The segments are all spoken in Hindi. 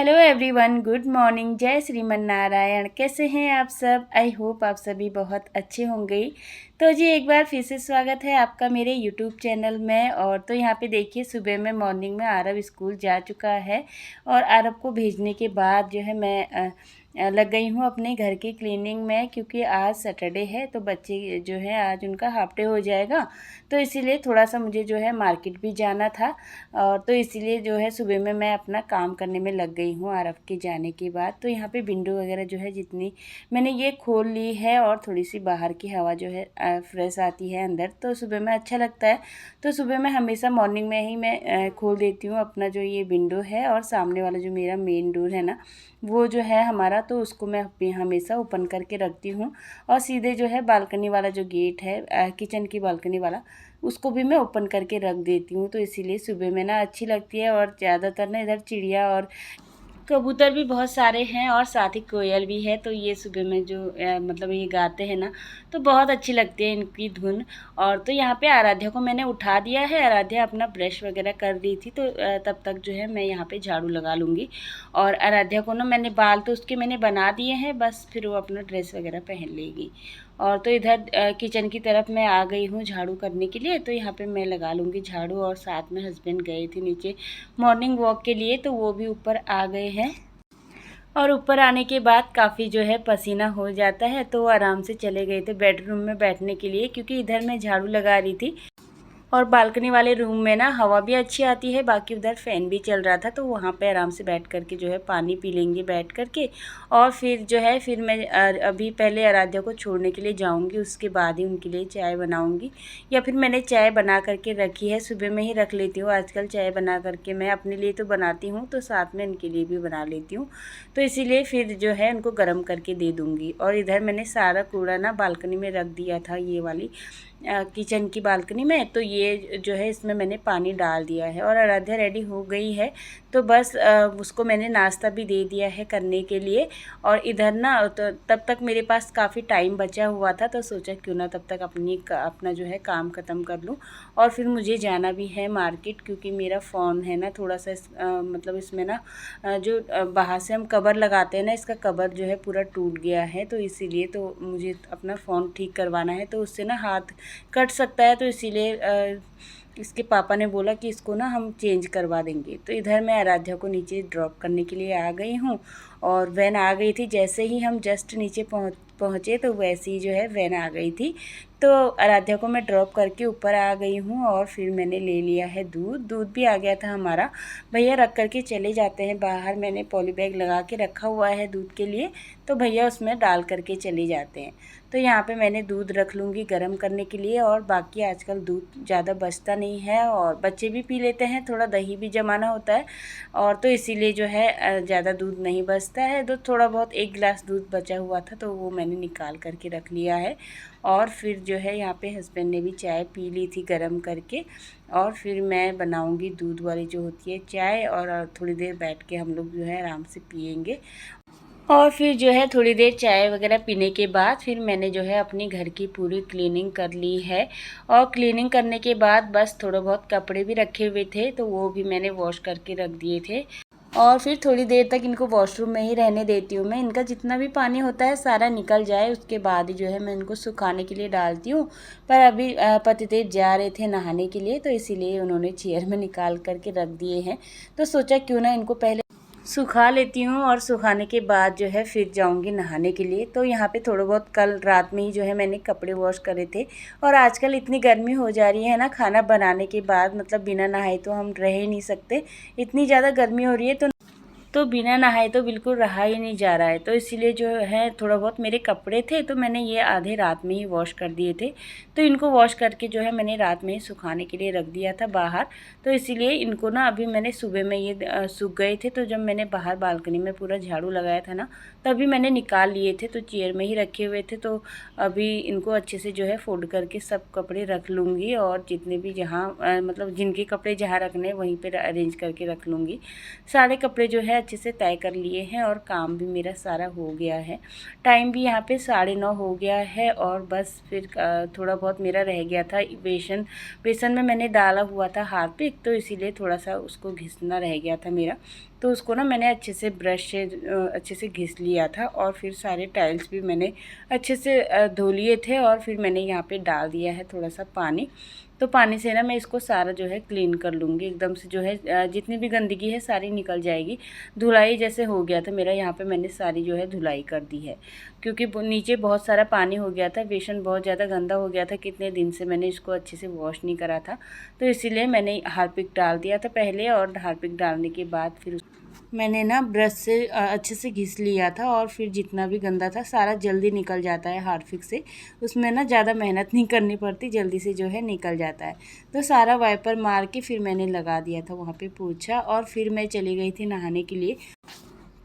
Hello everyone, good morning. जय श्रीमन नारायण। कैसे हैं आप सब? आई होप आप सभी बहुत अच्छे होंगे। तो जी एक बार फिर से स्वागत है आपका मेरे यूट्यूब चैनल में। और तो यहाँ पे देखिए सुबह में मॉर्निंग में आरव स्कूल जा चुका है और आरव को भेजने के बाद जो है मैं लग गई हूँ अपने घर की क्लीनिंग में, क्योंकि आज सैटरडे है तो बच्चे जो है आज उनका हाफ डे हो जाएगा। तो इसीलिए थोड़ा सा मुझे जो है मार्केट भी जाना था और तो इसीलिए जो है सुबह में मैं अपना काम करने में लग गई हूँ आरव के जाने के बाद। तो यहाँ पे विंडो वगैरह जो है जितनी मैंने ये खोल ली है और थोड़ी सी बाहर की हवा जो है फ्रेश आती है अंदर, तो सुबह में अच्छा लगता है। तो सुबह में हमेशा मॉर्निंग में ही मैं खोल देती हूँ अपना जो ये विंडो है, और सामने वाला जो मेरा मेन डोर है ना वो जो है हमारा, तो उसको मैं हमेशा ओपन करके रखती हूँ। और सीधे जो है बालकनी वाला जो गेट है किचन की बालकनी वाला, उसको भी मैं ओपन करके रख देती हूँ। तो इसीलिए सुबह में ना अच्छी लगती है। और ज़्यादातर ना इधर चिड़िया और कबूतर भी बहुत सारे हैं और साथ ही कोयल भी है। तो ये सुबह में जो मतलब ये गाते हैं ना तो बहुत अच्छी लगती है इनकी धुन। और तो यहाँ पे आराध्या को मैंने उठा दिया है। आराध्या अपना ब्रश वगैरह कर दी थी, तो तब तक जो है मैं यहाँ पे झाड़ू लगा लूँगी। और आराध्या को ना मैंने बाल तो उसके मैंने बना दिए हैं, बस फिर वो अपना ड्रेस वगैरह पहन लेगी। और तो इधर किचन की तरफ मैं आ गई हूँ झाड़ू करने के लिए। तो यहाँ पे मैं लगा लूँगी झाड़ू। और साथ में हस्बैंड गए थे नीचे मॉर्निंग वॉक के लिए, तो वो भी ऊपर आ गए हैं। और ऊपर आने के बाद काफ़ी जो है पसीना हो जाता है, तो वो आराम से चले गए थे बेडरूम में बैठने के लिए, क्योंकि इधर मैं झाड़ू लगा रही थी। और बालकनी वाले रूम में ना हवा भी अच्छी आती है, बाकी उधर फ़ैन भी चल रहा था, तो वहाँ पे आराम से बैठ करके जो है पानी पी लेंगे बैठ करके। और फिर जो है फिर मैं अभी पहले आराध्या को छोड़ने के लिए जाऊँगी, उसके बाद ही उनके लिए चाय बनाऊँगी। या फिर मैंने चाय बना करके रखी है, सुबह में ही रख लेती हूँ आजकल चाय बना करके। मैं अपने लिए तो बनाती हूँ, तो साथ में इनके लिए भी बना लेती हूँ। तो इसीलिए फिर जो है उनको गर्म करके दे दूँगी। और इधर मैंने सारा कूड़ा ना बालकनी में रख दिया था, ये वाली किचन की बालकनी में। तो ये जो है इसमें मैंने पानी डाल दिया है और आराध्या रेडी हो गई है। तो बस उसको मैंने नाश्ता भी दे दिया है करने के लिए। और इधर ना तो तब तक मेरे पास काफ़ी टाइम बचा हुआ था, तो सोचा क्यों ना तब तक अपना जो है काम ख़त्म कर लूँ। और फिर मुझे जाना भी है मार्केट, क्योंकि मेरा फ़ोन है ना थोड़ा सा मतलब इसमें ना जो बाहर से हम कवर लगाते हैं ना, इसका कवर जो है पूरा टूट गया है। तो इसीलिए तो मुझे अपना फ़ोन ठीक करवाना है, तो उससे ना हाथ कट सकता है। तो इसीलिए इसके पापा ने बोला कि इसको ना हम चेंज करवा देंगे। तो इधर मैं आराध्या को नीचे ड्रॉप करने के लिए आ गई हूँ। और वैन आ गई थी, जैसे ही हम जस्ट नीचे पहुँचे तो वैसे ही जो है वैन आ गई थी। तो आराध्या को मैं ड्रॉप करके ऊपर आ गई हूँ। और फिर मैंने ले लिया है दूध भी आ गया था हमारा। भैया रख करके चले जाते हैं बाहर, मैंने पॉली बैग लगा के रखा हुआ है दूध के लिए, तो भैया उसमें डाल करके चले जाते हैं। तो यहाँ पे मैंने दूध रख लूँगी गर्म करने के लिए। और बाकी आजकल दूध ज़्यादा बचता नहीं है और बच्चे भी पी लेते हैं, थोड़ा दही भी जमाना होता है। और तो इसीलिए जो है ज़्यादा दूध नहीं बचता है। तो थोड़ा बहुत 1 गिलास दूध बचा हुआ था, तो वो मैंने निकाल करके रख लिया है। और फिर जो है यहाँ पे हस्बैंड ने भी चाय पी ली थी गर्म करके। और फिर मैं बनाऊँगी दूध वाली जो होती है चाय, और थोड़ी देर बैठ के हम लोग जो है आराम से पियेंगे। और फिर जो है थोड़ी देर चाय वगैरह पीने के बाद फिर मैंने जो है अपनी घर की पूरी क्लीनिंग कर ली है। और क्लीनिंग करने के बाद बस थोड़ा बहुत कपड़े भी रखे हुए थे, तो वो भी मैंने वॉश करके रख दिए थे। और फिर थोड़ी देर तक इनको वॉशरूम में ही रहने देती हूँ मैं, इनका जितना भी पानी होता है सारा निकल जाए, उसके बाद ही जो है मैं इनको सुखाने के लिए डालती हूँ। पर अभी पतिदेव जा रहे थे नहाने के लिए, तो इसीलिए उन्होंने चेयर में निकाल करके रख दिए हैं। तो सोचा क्यों ना इनको पहले सुखा लेती हूँ, और सुखाने के बाद जो है फिर जाऊँगी नहाने के लिए। तो यहाँ पे थोड़ा बहुत कल रात में ही जो है मैंने कपड़े वॉश करे थे। और आजकल इतनी गर्मी हो जा रही है ना, खाना बनाने के बाद मतलब बिना नहाए तो हम रह ही नहीं सकते, इतनी ज़्यादा गर्मी हो रही है। तो बिना नहाए तो बिल्कुल रहा ही नहीं जा रहा है। तो इसीलिए जो है थोड़ा बहुत मेरे कपड़े थे, तो मैंने ये आधे रात में ही वॉश कर दिए थे। तो इनको वॉश करके जो है मैंने रात में ही सुखाने के लिए रख दिया था बाहर। तो इसीलिए इनको ना अभी मैंने सुबह में ये सूख गए थे, तो जब मैंने बाहर बालकनी में पूरा झाड़ू लगाया था ना, तभी मैंने निकाल लिए थे, तो चेयर में ही रखे हुए थे। तो अभी इनको अच्छे से जो है फोल्ड करके सब कपड़े रख लूँगी, और जितने भी जहाँ मतलब जिनके कपड़े जहाँ रखने वहीं पर अरेंज करके रख लूँगी। सारे कपड़े जो है अच्छे से तय कर लिए हैं, और काम भी मेरा सारा हो गया है। टाइम भी यहाँ पे 9:30 हो गया है। और बस फिर थोड़ा बहुत मेरा रह गया था बेसन में मैंने डाला हुआ था हार्पिक, तो इसीलिए थोड़ा सा उसको घिसना रह गया था मेरा। तो उसको ना मैंने अच्छे से ब्रश से अच्छे से घिस लिया था और फिर सारे टाइल्स भी मैंने अच्छे से धो लिए थे और फिर मैंने यहाँ पे डाल दिया है थोड़ा सा पानी। तो पानी से ना मैं इसको सारा जो है क्लीन कर लूँगी, एकदम से जो है जितनी भी गंदगी है सारी निकल जाएगी। धुलाई जैसे हो गया था मेरा, यहाँ पे मैंने सारी जो है धुलाई कर दी है, क्योंकि नीचे बहुत सारा पानी हो गया था, बेसन बहुत ज़्यादा गंदा हो गया था, कितने दिन से मैंने इसको अच्छे से वॉश नहीं करा था। तो इसीलिए मैंने हार्पिक डाल दिया था पहले, और हार्पिक डालने के बाद फिर मैंने ना ब्रश से अच्छे से घिस लिया था, और फिर जितना भी गंदा था सारा जल्दी निकल जाता है हार्पिक से। उसमें ना ज़्यादा मेहनत नहीं करनी पड़ती, जल्दी से जो है निकल जाता है। तो सारा वाइपर मार के फिर मैंने लगा दिया था वहाँ पे पोछा, और फिर मैं चली गई थी नहाने के लिए।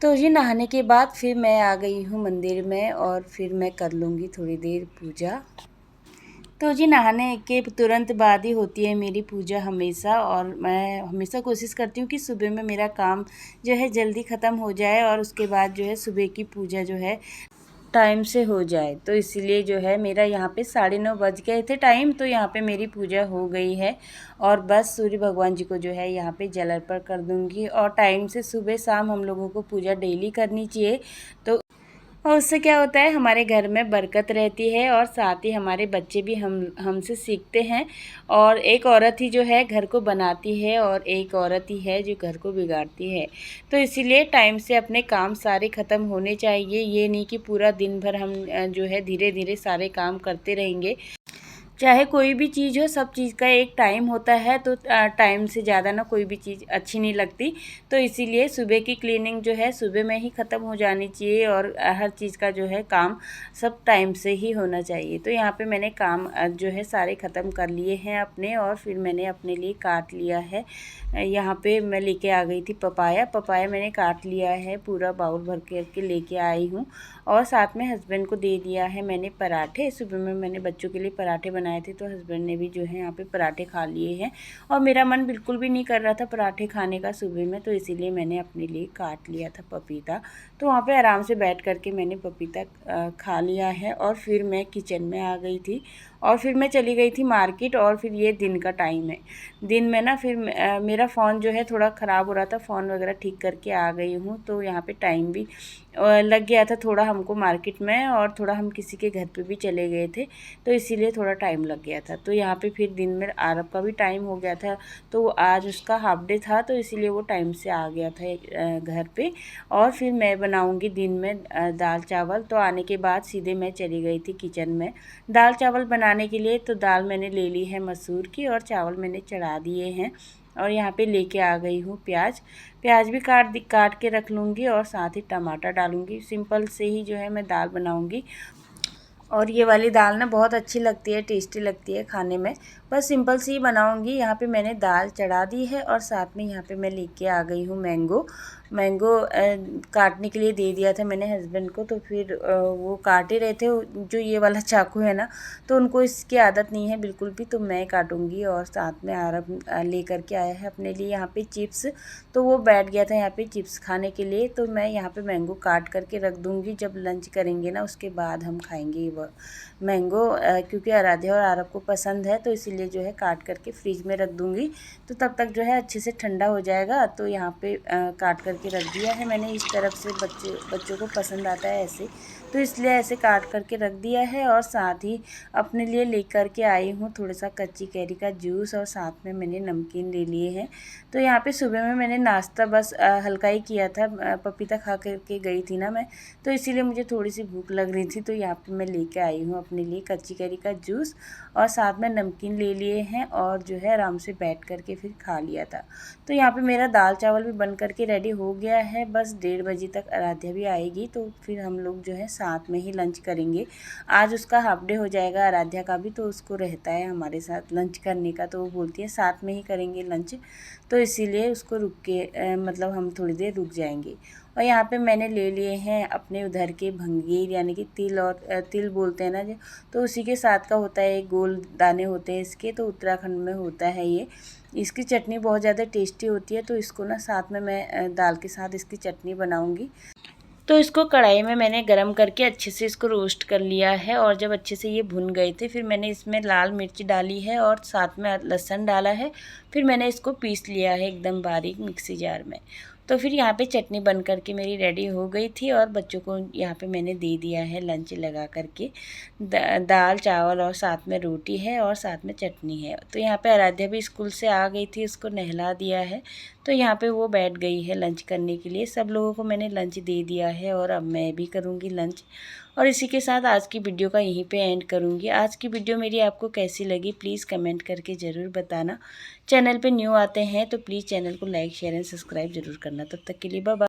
तो जी नहाने के बाद फिर मैं आ गई हूँ मंदिर में, और फिर मैं कर लूँगी थोड़ी देर पूजा। तो जी नहाने के तुरंत बाद ही होती है मेरी पूजा हमेशा, और मैं हमेशा कोशिश करती हूँ कि सुबह में मेरा काम जो है जल्दी ख़त्म हो जाए, और उसके बाद जो है सुबह की पूजा जो है टाइम से हो जाए। तो इसीलिए जो है मेरा यहाँ पे 9:30 बज गए थे टाइम, तो यहाँ पे मेरी पूजा हो गई है, और बस सूर्य भगवान जी को जो है यहाँ पे जल अर्पण कर दूँगी। और टाइम से सुबह शाम हम लोगों को पूजा डेली करनी चाहिए, तो और उससे क्या होता है हमारे घर में बरकत रहती है, और साथ ही हमारे बच्चे भी हमसे सीखते हैं। और एक औरत ही जो है घर को बनाती है, और एक औरत ही है जो घर को बिगाड़ती है। तो इसीलिए टाइम से अपने काम सारे ख़त्म होने चाहिए, ये नहीं कि पूरा दिन भर हम जो है धीरे धीरे सारे काम करते रहेंगे। चाहे कोई भी चीज़ हो, सब चीज़ का एक टाइम होता है, तो टाइम से ज़्यादा ना कोई भी चीज़ अच्छी नहीं लगती। तो इसीलिए सुबह की क्लीनिंग जो है सुबह में ही ख़त्म हो जानी चाहिए, और हर चीज़ का जो है काम सब टाइम से ही होना चाहिए। तो यहाँ पे मैंने काम जो है सारे ख़त्म कर लिए हैं अपने, और फिर मैंने अपने लिए काट लिया है। यहाँ पे मैं लेके आ गई थी पपाया मैंने काट लिया है, पूरा बाउल भर के लेके आई हूँ। और साथ में हस्बैंड को दे दिया है मैंने पराठे। सुबह में मैंने बच्चों के लिए पराठे बनाए थे, तो हस्बैंड ने भी जो है यहाँ पे पराठे खा लिए हैं, और मेरा मन बिल्कुल भी नहीं कर रहा था पराठे खाने का सुबह में, तो इसीलिए मैंने अपने लिए काट लिया था पपीता। तो वहाँ पे आराम से बैठ करके मैंने पपीता खा लिया है, और फिर मैं किचन में आ गई थी, और फिर मैं चली गई थी मार्केट। और फिर ये दिन का टाइम है, दिन में ना फिर मेरा फ़ोन जो है थोड़ा ख़राब हो रहा था, फ़ोन वगैरह ठीक करके आ गई हूँ। तो यहाँ पे टाइम भी लग गया था थोड़ा हमको मार्केट में, और थोड़ा हम किसी के घर पे भी चले गए थे, तो इसीलिए थोड़ा टाइम लग गया था। तो यहाँ पे फिर दिन में आरब का भी टाइम हो गया था, तो आज उसका हाफ डे था, तो इसीलिए वो टाइम से आ गया था घर पे। और फिर मैं बनाऊँगी दिन में दाल चावल। तो आने के बाद सीधे मैं चली गई थी किचन में दाल चावल बनाने के लिए। तो दाल मैंने ले ली है मसूर की, और चावल मैंने चढ़ा दिए हैं, और यहाँ पे लेके आ गई हूँ प्याज भी काट के रख लूँगी, और साथ ही टमाटर डालूँगी। सिंपल से ही जो है मैं दाल बनाऊँगी, और ये वाली दाल ना बहुत अच्छी लगती है, टेस्टी लगती है खाने में। बस सिंपल सी ही बनाऊँगी। यहाँ पे मैंने दाल चढ़ा दी है, और साथ में यहाँ पे मैं लेके आ गई हूँ मैंगो काटने के लिए दे दिया था मैंने हस्बैंड को। तो फिर वो काट ही रहे थे, जो ये वाला चाकू है ना, तो उनको इसकी आदत नहीं है बिल्कुल भी, तो मैं काटूँगी। और साथ में आरब ले करके आया है अपने लिए यहाँ पे चिप्स, तो वो बैठ गया था यहाँ पे चिप्स खाने के लिए। तो मैं यहाँ पे मैंगो काट करके रख दूँगी, जब लंच करेंगे ना उसके बाद हम खाएँगे वो मैंगो, क्योंकि आराध्या और आरब को पसंद है, तो इसीलिए जो है काट करके फ्रिज में रख दूँगी। तो तब तक जो है अच्छे से ठंडा हो जाएगा। तो यहाँ पे काट करके रख दिया है मैंने, इस तरफ से बच्चों को पसंद आता है ऐसे, तो इसलिए ऐसे काट करके रख दिया है। और साथ ही अपने लिए लेकर के आई हूँ थोड़ा सा कच्ची कैरी का जूस, और साथ में मैंने नमकीन ले लिए हैं। तो यहाँ पे सुबह में मैंने नाश्ता बस हल्का ही किया था, पपीता खा करके गई थी ना मैं, तो इसीलिए मुझे थोड़ी सी भूख लग रही थी। तो यहाँ पे मैं लेके आई हूँ अपने लिए कच्ची कैरी का जूस, और साथ में नमकीन ले लिए हैं, और जो है आराम से बैठ करके फिर खा लिया था। तो यहाँ पे मेरा दाल चावल भी बन करके रेडी हो गया है। बस 1:30 बजे तक आराध्या भी आएगी, तो फिर हम लोग जो है साथ में ही लंच करेंगे। आज उसका हाफ डे हो जाएगा आराध्या का भी, तो उसको रहता है हमारे साथ लंच करने का, तो वो बोलती है साथ में ही करेंगे लंच, तो इसीलिए उसको रुक के मतलब हम थोड़ी देर रुक जाएंगे। और यहाँ पे मैंने ले लिए हैं अपने उधर के भंगीर, यानी कि तिल, और तिल बोलते हैं ना जो, तो उसी के साथ का होता है, गोल दाने होते हैं इसके, तो उत्तराखंड में होता है ये। इसकी चटनी बहुत ज़्यादा टेस्टी होती है, तो इसको ना साथ में मैं दाल के साथ इसकी चटनी बनाऊँगी। तो इसको कढ़ाई में मैंने गरम करके अच्छे से इसको रोस्ट कर लिया है, और जब अच्छे से ये भुन गए थे फिर मैंने इसमें लाल मिर्च डाली है, और साथ में लहसुन डाला है। फिर मैंने इसको पीस लिया है एकदम बारीक मिक्सी जार में। तो फिर यहाँ पे चटनी बन करके मेरी रेडी हो गई थी और बच्चों को यहाँ पे मैंने दे दिया है लंच लगा करके। दाल चावल और साथ में रोटी है और साथ में चटनी है। तो यहाँ पे आराध्या भी स्कूल से आ गई थी, उसको नहला दिया है, तो यहाँ पे वो बैठ गई है लंच करने के लिए। सब लोगों को मैंने लंच दे दिया है और अब मैं भी करूँगी लंच। और इसी के साथ आज की वीडियो का यहीं पे एंड करूँगी। आज की वीडियो मेरी आपको कैसी लगी प्लीज़ कमेंट करके ज़रूर बताना। चैनल पे न्यू आते हैं तो प्लीज़ चैनल को लाइक शेयर एंड सब्सक्राइब ज़रूर करना। तब तक के लिए बाय बाय।